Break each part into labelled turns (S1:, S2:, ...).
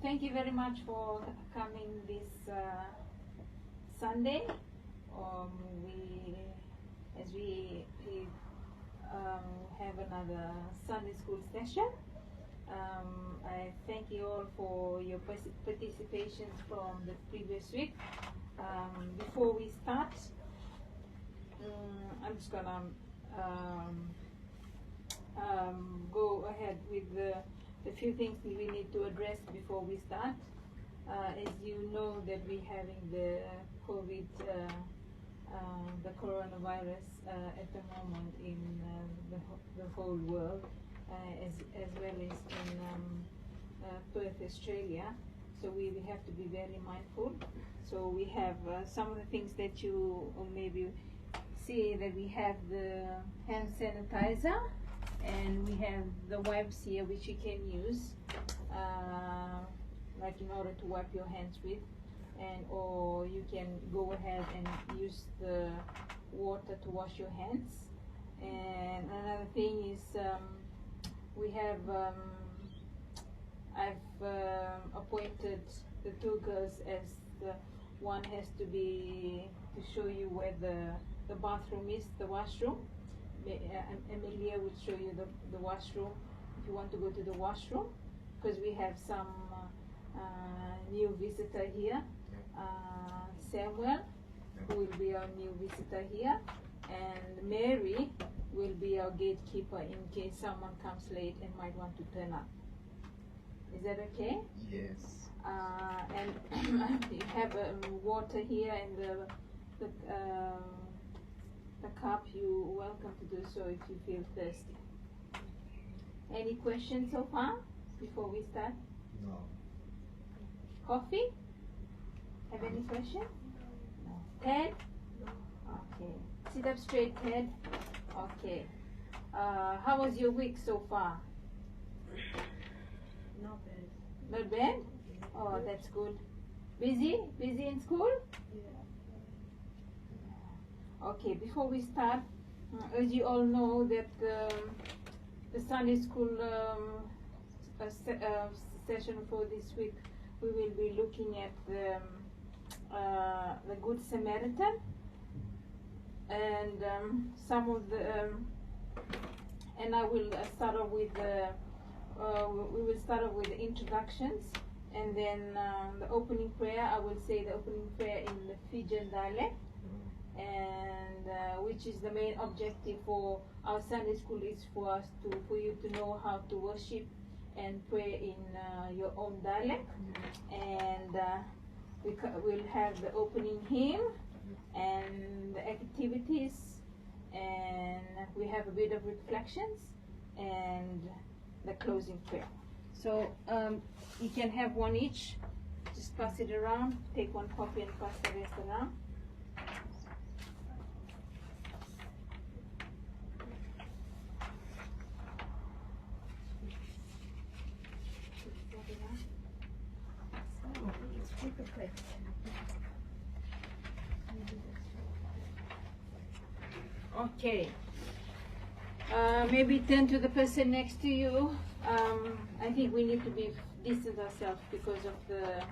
S1: thank you very much for coming this Sunday. We have another Sunday school session. I thank you all for your participation from the previous week. Before we start, I'm just gonna go ahead with the few things we need to address before we start. As you know that we're having the COVID, the coronavirus at the moment in the whole world, as well as in Perth, Australia. So we have to be very mindful. So we have some of the things that you maybe see, that we have the hand sanitizer, and we have the wipes here which you can use, like in order to wipe your hands with, and or you can go ahead and use the water to wash your hands. And another thing is we have I've appointed the two girls as the one has to show you where the bathroom is, the washroom. Emilia will show you the washroom if you want to go to the washroom, because we have some new visitor here, Samuel, who will be our new visitor here, and Mary will be our gatekeeper in case someone comes late and might want to turn up. Is that okay?
S2: Yes.
S1: And you have water here in the cup. You're welcome to do so if you feel thirsty. Any questions so far before we start?
S2: No.
S1: Coffee? Have any questions? No. Ted? Okay. Sit up straight, Ted. Okay. How was your week so far?
S3: Not bad.
S1: Not bad? Oh, that's good. Busy? Busy in school?
S3: Yeah.
S1: Okay, before we start, as you all know that the Sunday school session for this week, we will be looking at the Good Samaritan, and some of the and I will start off with we will start off with the introductions, and then the opening prayer. I will say the opening prayer in the Fijian dialect, and which is the main objective for our Sunday school, is for you to know how to worship and pray in your own dialect. And we'll have the opening hymn and the activities, and we have a bit of reflections and the closing prayer. So you can have one each. Just pass it around. Take one copy and pass the rest around. Okay. Maybe turn to the person next to you. I think we need to be distance ourselves because of the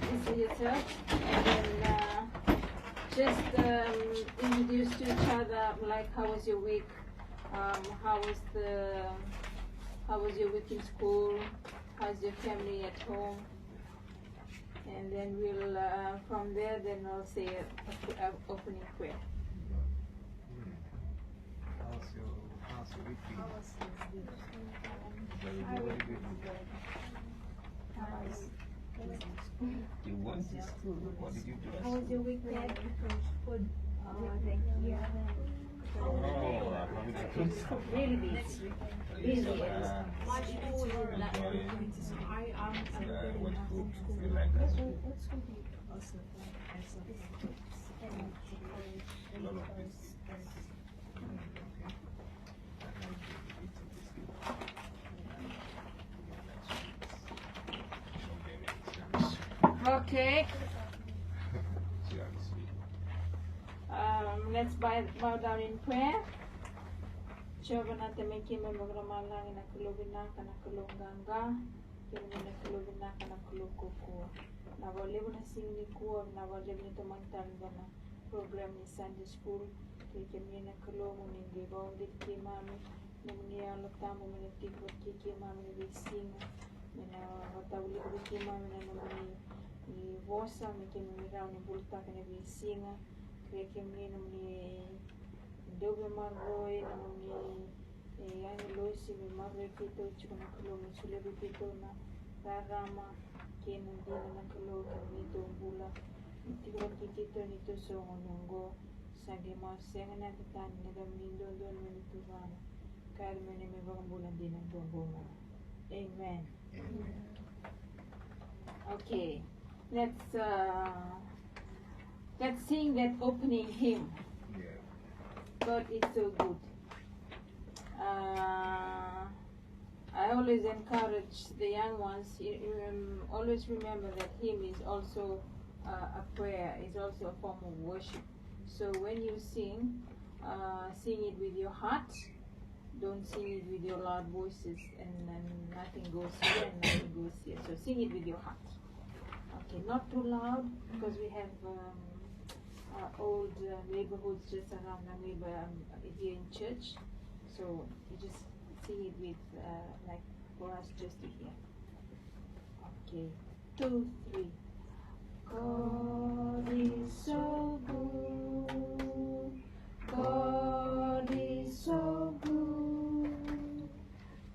S1: distance yourself, and then just introduce to each other, like, how was your week? How was your week in school? How's your family at home? And then we'll from there, then I'll say a opening prayer.
S2: How's your week been? Very good. You went to school. What did you do?
S1: How was your week, Dad?
S3: Good.
S1: Oh, thank you. Really busy. Busy.
S3: My school is like I
S2: What food you like that? A lot of this.
S1: Okay. Let's bow down in prayer. Chovana temekime magramala na kulubina kana kulunganga, kirmina kulubina kana kulukukua. Na wale na singni kuwa na wale ni tomantanga na program ni Sunday school, kirmina kulumu ni bawdit kimami, ni alotamo ni tikwa kimami ni singa, na watawli kimami na ni vosa ni kimira ni bulta kana ni singa, kirmina ni dobe marroi ni yani loisi mi marroi kito chukuna kulo mi sule kito na rarama kena dina na kulo kami to bula tikwa kito ni to so ngongo sagi ma senga na tan ni dam ni don ni to bana kar mene me bang bulan dina gongo. Amen. Okay, let's sing that opening hymn. God is so good. I always encourage the young ones, always remember that hymn is also a prayer, is also a form of worship. So when you sing, sing it with your heart. Don't sing it with your loud voices and nothing goes here and nothing goes here. So sing it with your heart. Okay, not too loud because we have old neighborhoods just around our neighbor here in church, so you just sing it with like for us just to hear. Okay, 2, 3. God is so good. God is so good.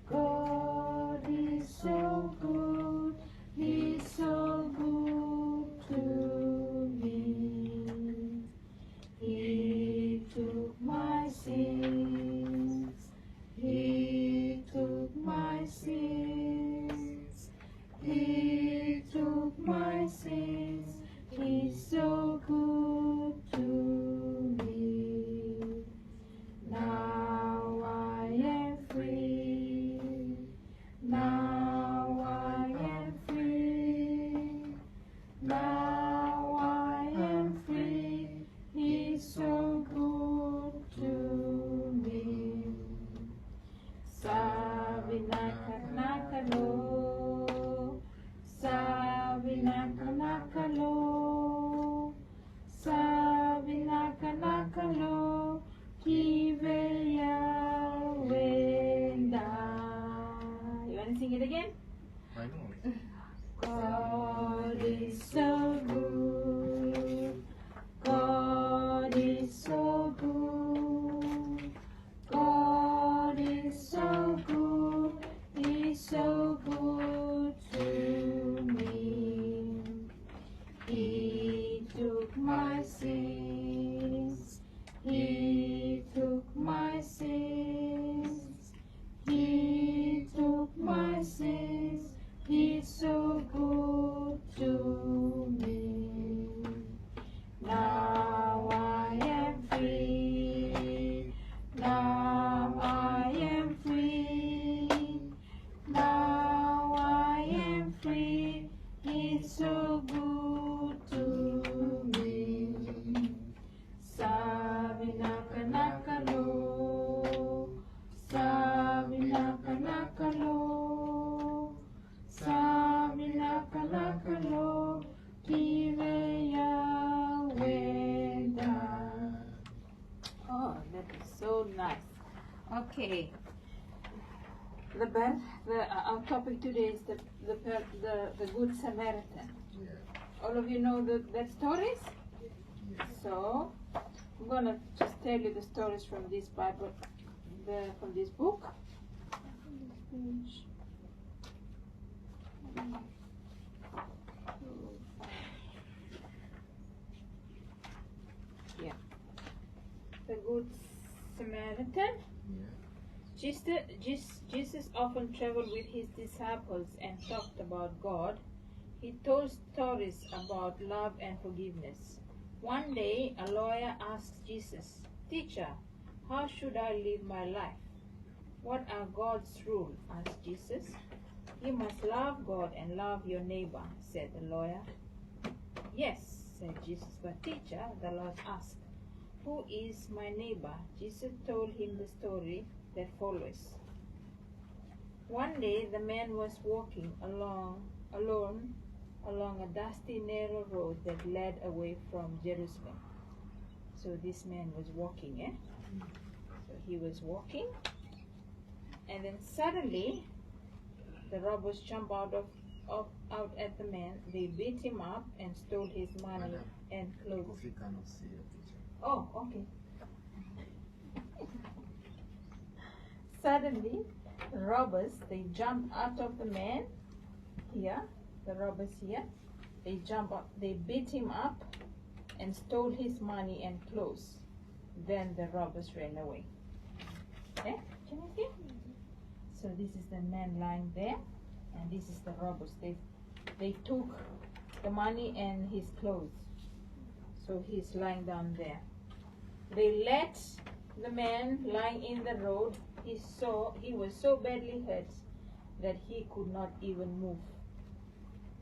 S1: God is so good. He's so good to me. He took my sins. He took my sins. He took my sins. He's so good to me. Now I am free. Now I am free. Now I am free. He's so good to me. Sabinakanakalo, sabinakanakalo, sabinakanakalo, kiveya wenda. You want to sing it again?
S2: I know.
S1: God is so good. God is so good. God is so good. He's so good to me. He took my sins. He took my sins. He took my sins. He's so good to me. Now I am free. Now I am free. Now I am free. He's so good to me. Sabinakanakalo, sabinakanakalo, sabinakanakalo, kiveya wenda. Oh, that is so nice. Okay. Our topic today is the Good Samaritan.
S2: Yeah.
S1: All of you know that stories?
S2: Yeah.
S1: So I'm gonna just tell you the stories from this Bible, from this book. Yeah, the Good Samaritan.
S2: Yeah.
S1: Jesus often traveled with his disciples and talked about God. He told stories about love and forgiveness. One day, a lawyer asked Jesus, "Teacher, how should I live my life?" "What are God's rules?" asked Jesus. "You must love God and love your neighbor," said the lawyer. "Yes," said Jesus. "But teacher," the Lord asked, "who is my neighbor?" Jesus told him the story that follows. One day the man was walking alone along a dusty, narrow road that led away from Jerusalem. So this man was walking, So he was walking, and then suddenly the robbers jumped out at the man. They beat him up and stole his money and clothes.
S2: Coffee cannot see the picture.
S1: Oh, okay. Suddenly, the robbers, they jumped out of the man here, the robbers here. They jumped up, they beat him up and stole his money and clothes. Then the robbers ran away. Okay? Can you see? So this is the man lying there, and this is the robbers. They took the money and his clothes. So he's lying down there. They let the man lying in the road. He was so badly hurt that he could not even move.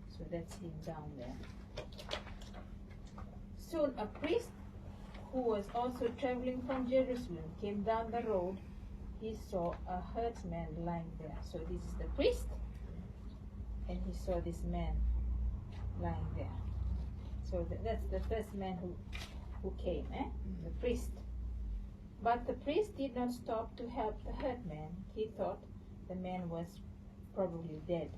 S1: So that's him down there. Soon a priest who was also traveling from Jerusalem came down the road. He saw a hurt man lying there. So this is the priest, and he saw this man lying there. So that's the first man who came, the priest. But the priest did not stop to help the hurt man. He thought the man was probably dead.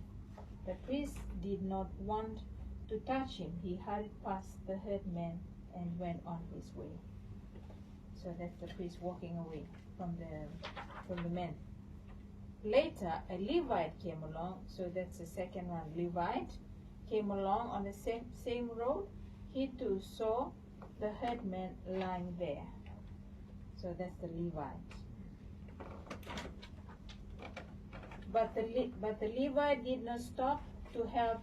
S1: The priest did not want to touch him. He hurried past the hurt man and went on his way. So that's the priest walking away from the man. Later, a Levite came along. So that's the second one. Levite came along on the same road. He too saw the hurt man lying there. So that's the Levite. But the Levite did not stop to help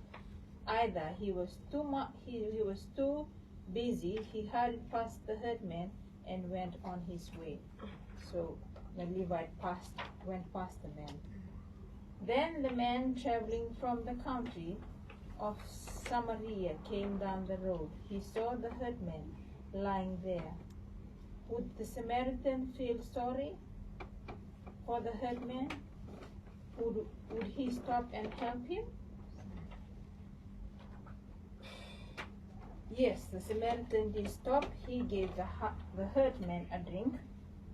S1: either. He was too busy. He hurried past the hurt man and went on his way. So the Levite went past the man. Then the man traveling from the country of Samaria came down the road. He saw the hurt man lying there. Would the Samaritan feel sorry for the hurt man? Would he stop and help him? Yes, the Samaritan did stop. He gave the hurt man a drink.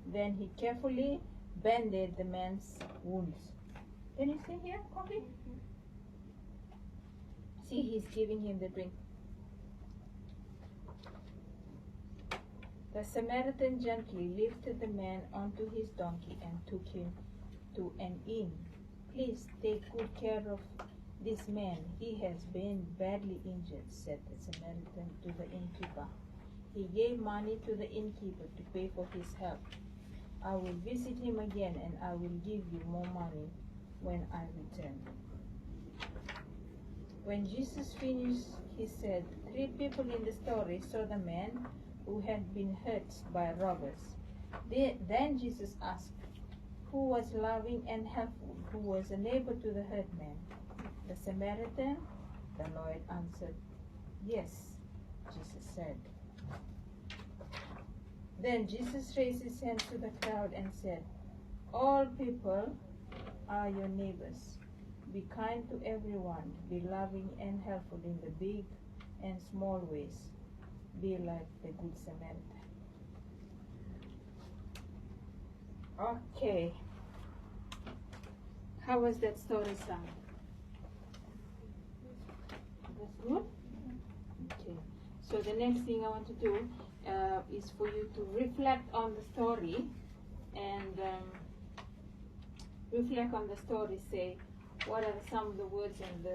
S1: Then he carefully bandaged the man's wounds. Can you see here, Coffee? See, he's giving him the drink. The Samaritan gently lifted the man onto his donkey and took him to an inn. Please take good care of this man. He has been badly injured, said the Samaritan to the innkeeper. He gave money to the innkeeper to pay for his help. I will visit him again and I will give you more money when I return. When Jesus finished, he said, 3 people in the story saw the man who had been hurt by robbers. Then Jesus asked, who was loving and helpful, who was a neighbor to the hurt man? The Samaritan? The Lord answered, yes, Jesus said. Then Jesus raised his hands to the crowd and said, all people are your neighbors. Be kind to everyone. Be loving and helpful in the big and small ways. Be like the Good Samaritan. Okay. How was that story sound? That's good? Okay. So the next thing I want to do is for you to reflect on the story and reflect on the story. Say, what are some of the words and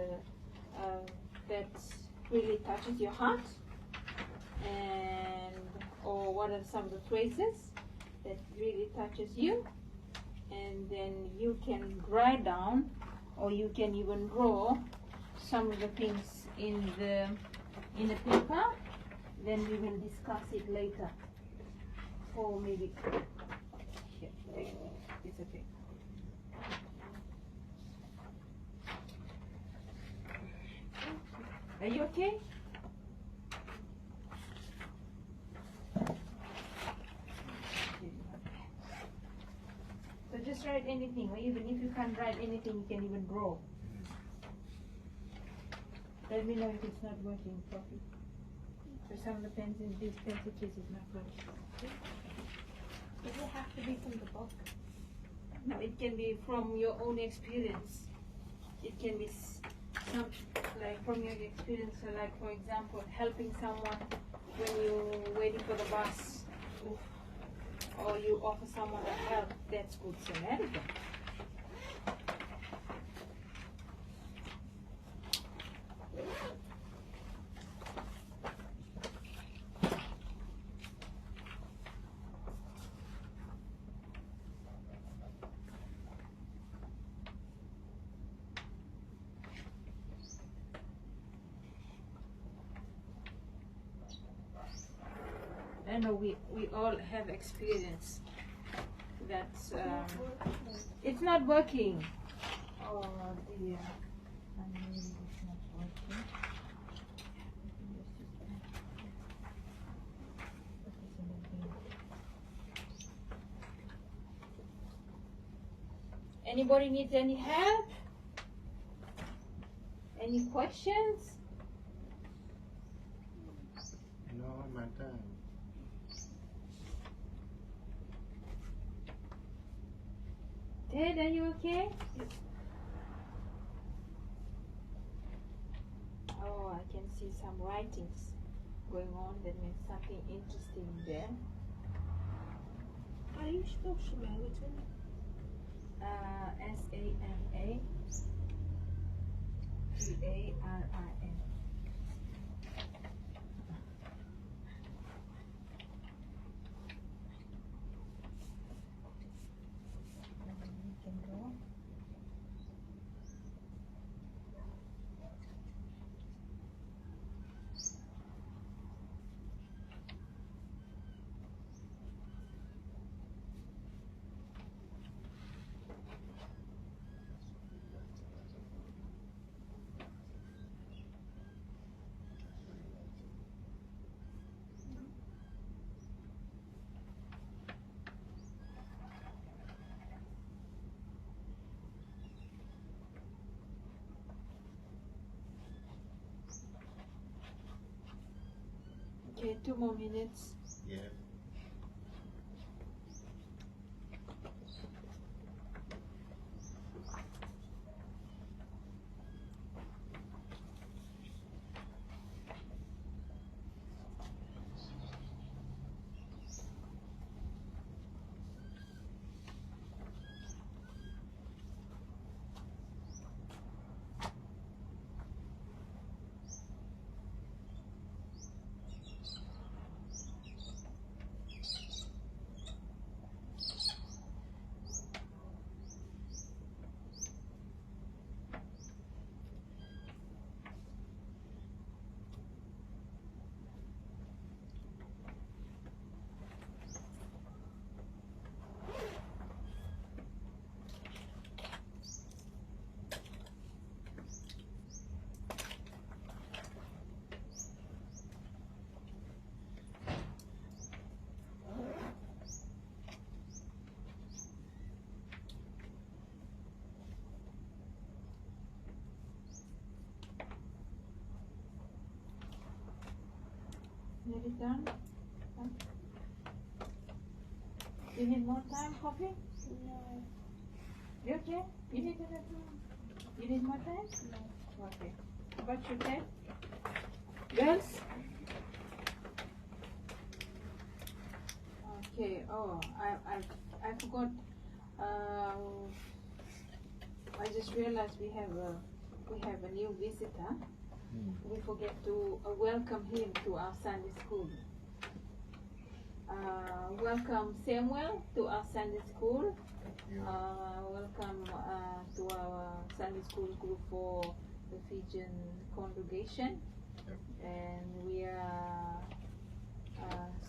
S1: that really touches your heart? Or what are some of the phrases that really touches you? And then you can write down, or you can even draw some of the things in the paper. Then we will discuss it later. Or maybe here, take a piece of paper. Are you okay? So just or even if you can't write anything, you can even draw. Let me know if it's not working properly. So some of the pens in this pencil case is not working.
S3: Does it have to be from the book?
S1: No, it can be from your own experience. It can be some, like from your experience, so like for example, helping someone when you're waiting for the bus, or you offer someone a help. That's good Samaritan. I know we all have experience. That's it's not working. Oh dear. I mean, it's not working. Anybody needs any help? Any questions?
S2: No, madam.
S1: Ted, are you okay? Oh, I can see some writings going on. That means something interesting there.
S3: How do you spell Samaritan?
S1: Samaritan. You can draw. Okay, 2 more minutes.
S2: Yeah.
S1: Nearly done? Done? You need more time, Coffee?
S3: No.
S1: You okay? You need another time? You need more time?
S3: No.
S1: Okay. How about you, Ted? Girls? Okay. Oh, I forgot. I just realized we have a new visitor. We forget to welcome him to our Sunday school. Welcome Samuel to our Sunday school. Welcome to our Sunday school group for the Fijian congregation. And we are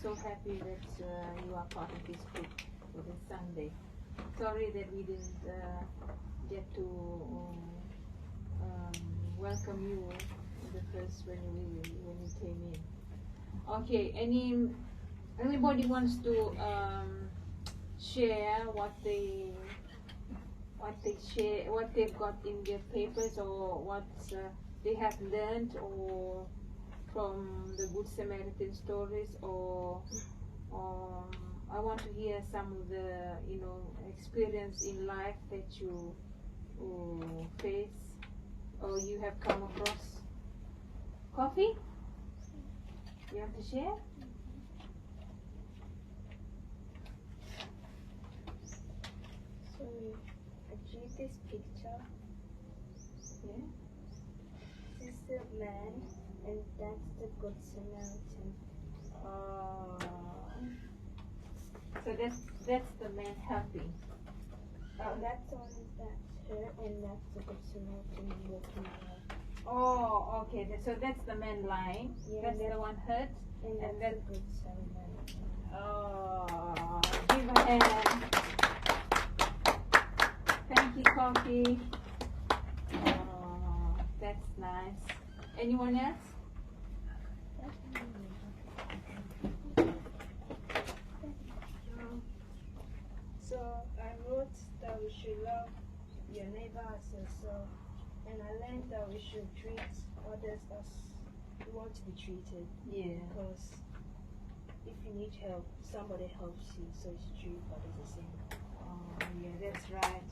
S1: so happy that you are part of this group for this Sunday. Sorry that we didn't get to welcome you the first when you came in. Okay, anybody wants to share what they what they share, what they've got in their papers, or what they have learned, or from the Good Samaritan stories, or I want to hear some of the experience in life that you face or you have come across. Coffee? You have to share?
S4: So I drew this picture.
S1: Yeah.
S4: This is the man, and that's the Good Samaritan.
S1: So that's the man helping.
S4: That's one, that's her, and that's the Good Samaritan walking her.
S1: Oh, okay. So that's the man lying.
S4: Yeah,
S1: That's the one hurt.
S4: And that's the Good Samaritan.
S1: Oh, give a hand. Thank you, Coffee. Oh, that's nice. Anyone else?
S4: So I wrote that we should love your neighbor as yourself, and I learned that we should treat others as we want to be treated.
S1: Yeah.
S4: Because if you need help, somebody helps you, so it's treat others the same.
S1: Oh, yeah, that's right.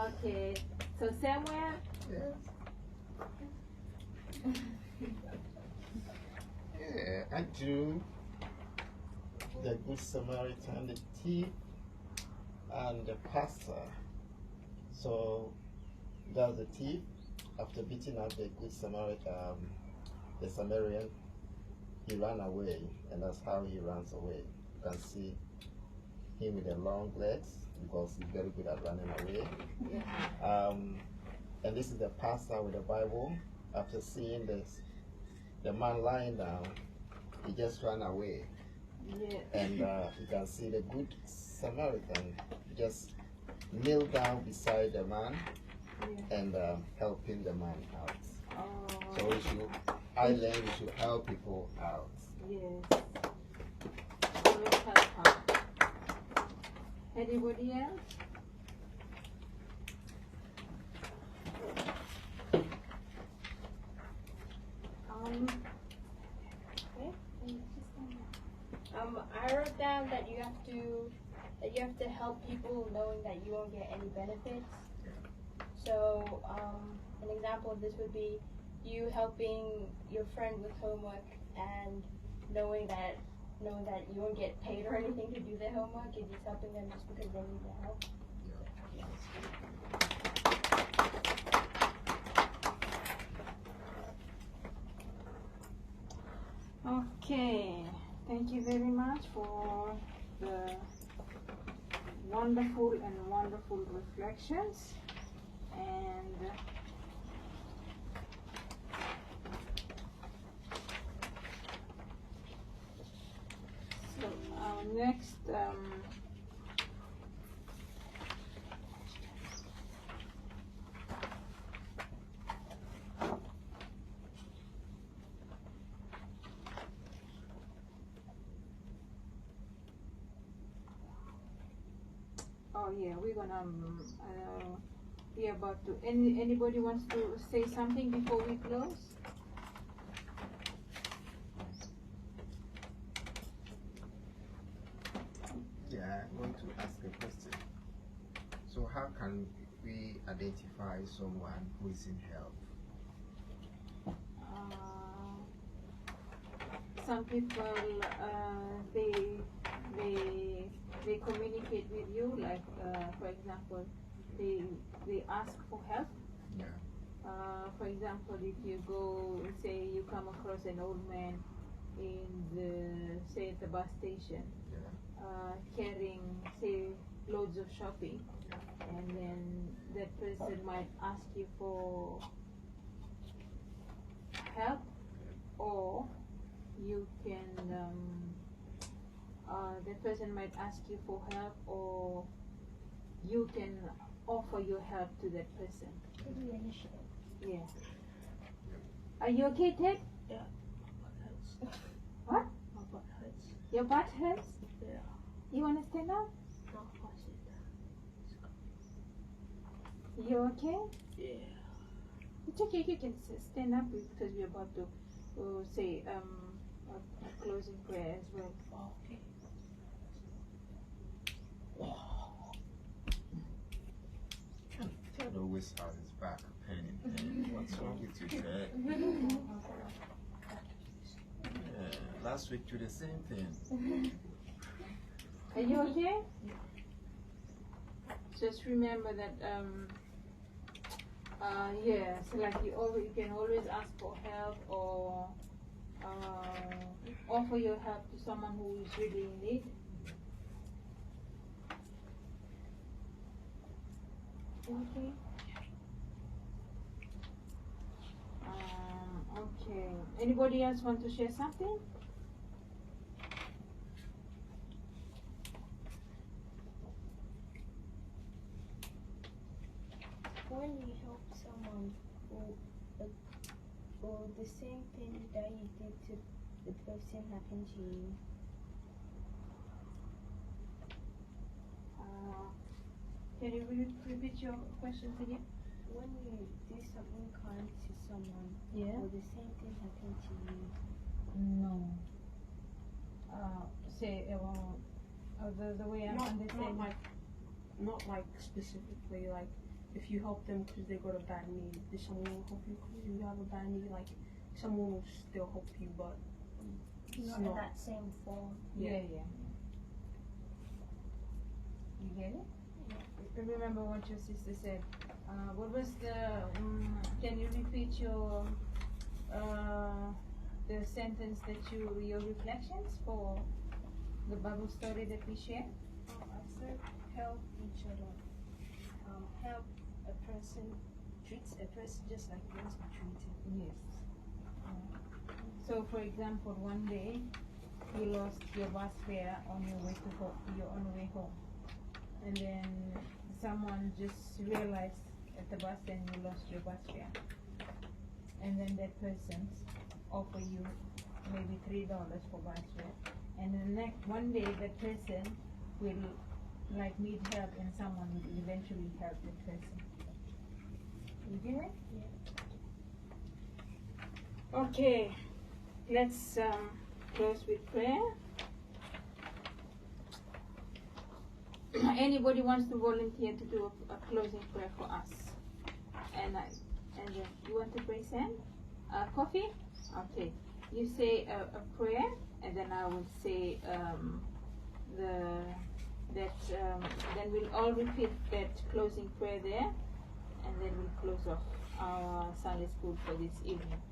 S1: Okay. So Samuel.
S2: Yeah, I do the Good Samaritan, the thief, and the pastor. So that's the thief. After beating up the Good Samaritan, the Samaritan, he ran away, and that's how he runs away. You can see him with the long legs because he's very good at running away.
S1: Yeah.
S2: And this is the pastor with the Bible. After seeing this, the man lying down, he just ran away.
S1: Yeah.
S2: And you can see the Good Samaritan just kneel down beside the man and helping the man out.
S1: Oh.
S2: So I learned we should help people out.
S1: Yes. Always help out. Anybody else?
S4: I wrote down that you have to help people knowing that you won't get any benefits. So an example of this would be you helping your friend with homework and knowing that you won't get paid or anything to do their homework. You're just helping them just because they need the help.
S1: Okay, thank you very much for the wonderful reflections, and so our next oh yeah, we're gonna be about to. Anybody wants to say something before we close?
S2: Yeah, I want to ask a question. So how can we identify someone who is in help?
S1: Some people they communicate with you, like for example, they ask for help.
S2: Yeah.
S1: For example, if you go, say you come across an old man in say at the bus station, carrying say loads of shopping, and then that person might ask you for help, or you can that person might ask you for help, or you can offer your help to that person. Yeah. Are you okay, Ted?
S3: Yeah.
S1: Your butt hurts?
S3: Yeah.
S1: You want to stand up?
S3: No, I said that.
S1: You okay?
S3: Yeah.
S1: It's okay, you can stand up because we're about to say a closing prayer as well.
S3: Okay.
S5: Chad always has his back pain. What's wrong with you, Chad? Yeah, last week you did the same thing.
S1: Are you okay? Just remember that yeah, so like you can always ask for help or offer your help to someone who is really in need. Okay. Okay. Anybody else want to share something?
S4: When you help someone who the same thing that you did to the person happened to you.
S1: Can you repeat your questions again?
S4: When you do something kind to someone,
S1: Yeah.
S4: will the same thing happen to you?
S1: No. Say the way I'm understanding.
S3: Not like specifically like if you help them because they got a bad need, then someone will help you because you have a bad need. Like someone will still help you, but
S4: Not in that same form.
S1: Yeah. You get it? Remember what your sister said. What was can you repeat your the sentence that your reflections for the Bible story that we shared?
S6: I said help each other. Help a person, treats a person just like you want to be treated.
S1: Yes. So, for example, one day you lost your bus fare on your way to home. You're on the way home, and then someone just realized at the bus and you lost your bus fare, and then that person offer you maybe $3 for bus fare, and the next one day that person will like need help, and someone will eventually help that person. You get it?
S4: Yeah.
S1: Okay, let's close with prayer. Anybody wants to volunteer to do a closing prayer for us? And you want to pray, Sam? Coffee? Okay. You say a prayer, and then I will say then we'll all repeat that closing prayer there, and then we'll close off our Sunday school for this evening.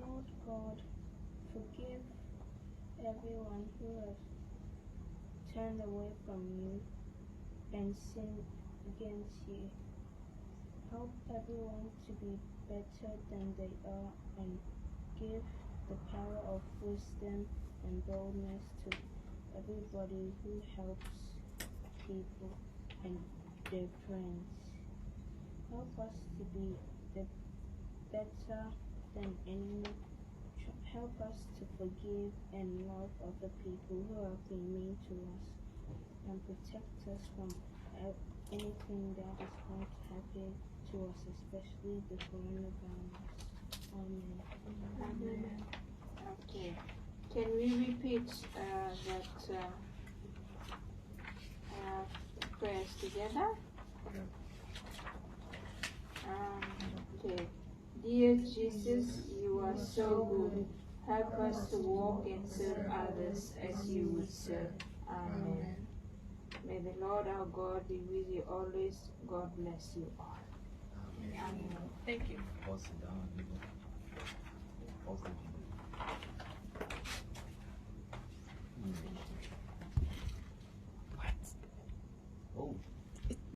S4: Lord God, forgive everyone who has turned away from you and sinned against you. Help everyone to be better than they are, and give the power of wisdom and boldness to everybody who helps people and their friends. Help us to be better than anyone. Help us to forgive and love other people who have been mean to us, and protect us from anything that is going to happen to us, especially the coronavirus. Amen.
S1: Amen. Okay. Can we repeat that prayers together? Okay. Dear Jesus, you are so good. Help us to walk and serve others as you would serve. Amen. May the Lord our God be with you always. God bless you all.
S5: Amen.
S1: Amen.
S3: thank you.
S5: Pause it down, you know. Pause the video.